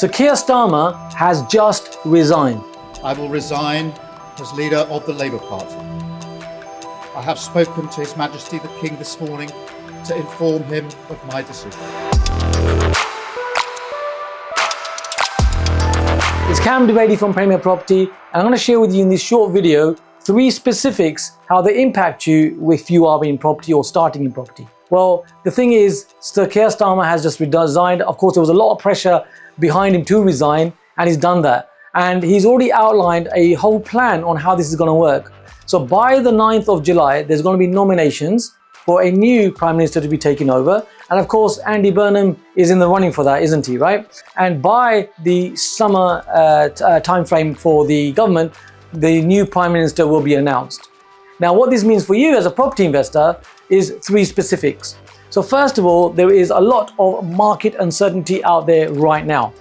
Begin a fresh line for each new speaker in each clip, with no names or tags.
So Keir Starmer has just resigned.
I will resign as leader of the Labour Party. I have spoken to His Majesty the King this morning to inform him of my decision.
It's Cam Devady from Premier Property, and I'm going to share with you in this short video 3 specifics how they impact you if you are in property or starting in property. Well, the thing is, Sir Keir Starmer has just resigned. Of course, there was a lot of pressure behind him to resign, and he's done that. And he's already outlined a whole plan on how this is going to work. So by the 9th of July, there's going to be nominations for a new Prime Minister to be taken over. And of course, Andy Burnham is in the running for that, isn't he, right? And by the summer time frame for the government, the new Prime Minister will be announced. Now, what this means for you as a property investor is 3 specifics. So first of all, there is a lot of market uncertainty out there right now.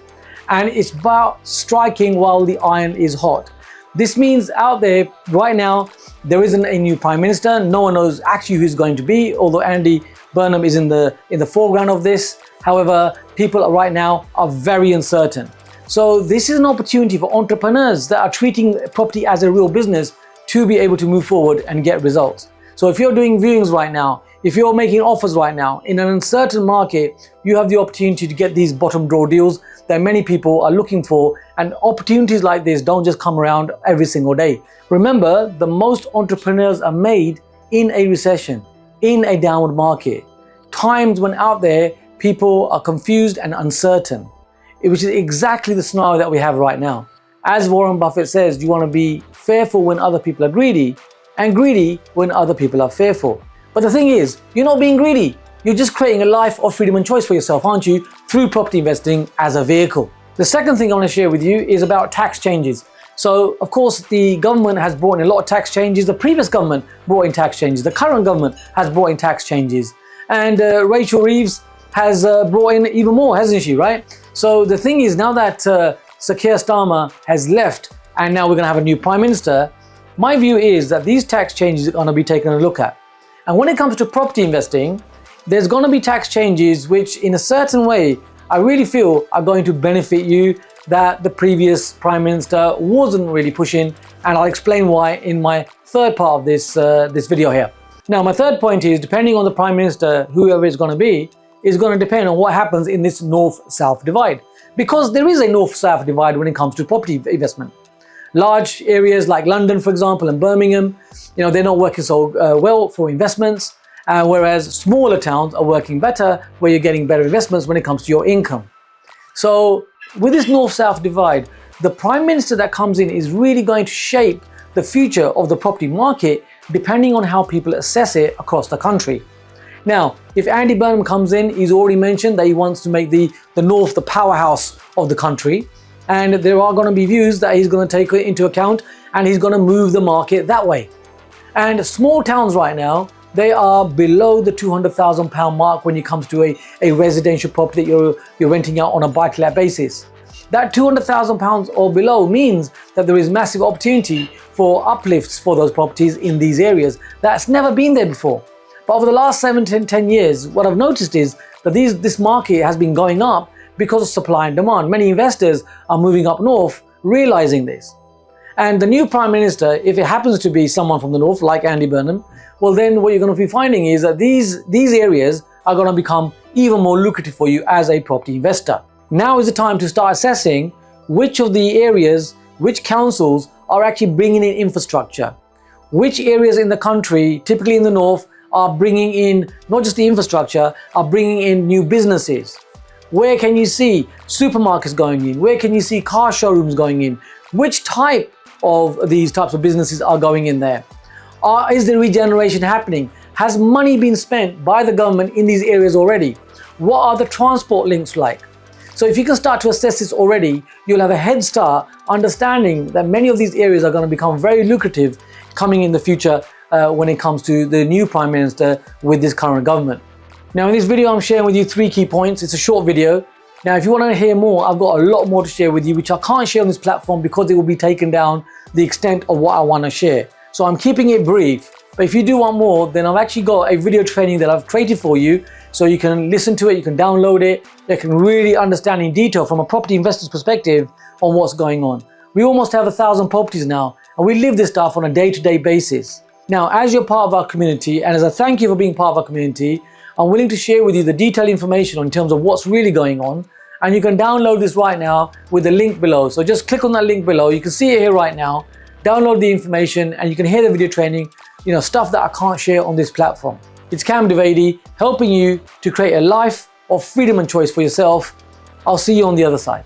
And it's about striking while the iron is hot. This means out there right now, there isn't a new Prime Minister. No one knows actually who's going to be, although Andy Burnham is in the foreground of this. However, people right now are very uncertain. So this is an opportunity for entrepreneurs that are treating property as a real business to be able to move forward and get results. So if you're doing viewings right now, if you're making offers right now in an uncertain market, you have the opportunity to get these bottom drawer deals that many people are looking for, and opportunities like this don't just come around every single day. Remember, the most entrepreneurs are made in a recession, in a downward market, times when out there people are confused and uncertain, which is exactly the scenario that we have right now. As Warren Buffett says, you want to be fearful when other people are greedy and greedy when other people are fearful. But the thing is, you're not being greedy. You're just creating a life of freedom and choice for yourself, aren't you? Through property investing as a vehicle. The second thing I want to share with you is about tax changes. So, of course, the government has brought in a lot of tax changes. The previous government brought in tax changes. The current government has brought in tax changes. And Rachel Reeves has brought in even more, hasn't she, right? So the thing is, now that Sir Keir Starmer has left and now we're going to have a new Prime Minister, my view is that these tax changes are going to be taken a look at. And when it comes to property investing, there's going to be tax changes which in a certain way I really feel are going to benefit you that the previous Prime Minister wasn't really pushing, and I'll explain why in my third part of this video here. Now, my third point is, depending on the Prime Minister, whoever it's going to be, is going to depend on what happens in this North-South divide. Because there is a North-South divide when it comes to property investment. Large areas like London, for example, and Birmingham, they're not working so well for investments, whereas smaller towns are working better, where you're getting better investments when it comes to your income. So with this North-South divide, the Prime Minister that comes in is really going to shape the future of the property market depending on how people assess it across the country. Now, if Andy Burnham comes in, he's already mentioned that he wants to make the North the powerhouse of the country. And there are going to be views that he's going to take into account, and he's going to move the market that way. And small towns right now, they are below the £200,000 mark when it comes to a residential property that you're renting out on a buy-to-let basis. That £200,000 or below means that there is massive opportunity for uplifts for those properties in these areas. That's never been there before. But over the last 7 to 10 years, what I've noticed is that this market has been going up because of supply and demand. Many investors are moving up north, realizing this. And the new Prime Minister, if it happens to be someone from the north, like Andy Burnham, well then what you're going to be finding is that these areas are going to become even more lucrative for you as a property investor. Now is the time to start assessing which of the areas, which councils are actually bringing in infrastructure. Which areas in the country, typically in the north, are bringing in not just the infrastructure, are bringing in new businesses. Where can you see supermarkets going in? Where can you see car showrooms going in? Which type of these types of businesses are going in there? Is the regeneration happening? Has money been spent by the government in these areas already? What are the transport links like? So if you can start to assess this already, you'll have a head start understanding that many of these areas are going to become very lucrative coming in the future when it comes to the new Prime Minister with this current government. Now in this video I'm sharing with you 3 key points. It's a short video. Now if you want to hear more, I've got a lot more to share with you which I can't share on this platform because it will be taken down the extent of what I want to share. So I'm keeping it brief. But if you do want more, then I've actually got a video training that I've created for you so you can listen to it, you can download it, you can really understand in detail from a property investor's perspective on what's going on. We almost have 1,000 properties now, and we live this stuff on a day-to-day basis. Now, as you're part of our community, and as a thank you for being part of our community, I'm willing to share with you the detailed information in terms of what's really going on. And you can download this right now with the link below. So just click on that link below. You can see it here right now. Download the information and you can hear the video training, stuff that I can't share on this platform. It's Cam Devady helping you to create a life of freedom and choice for yourself. I'll see you on the other side.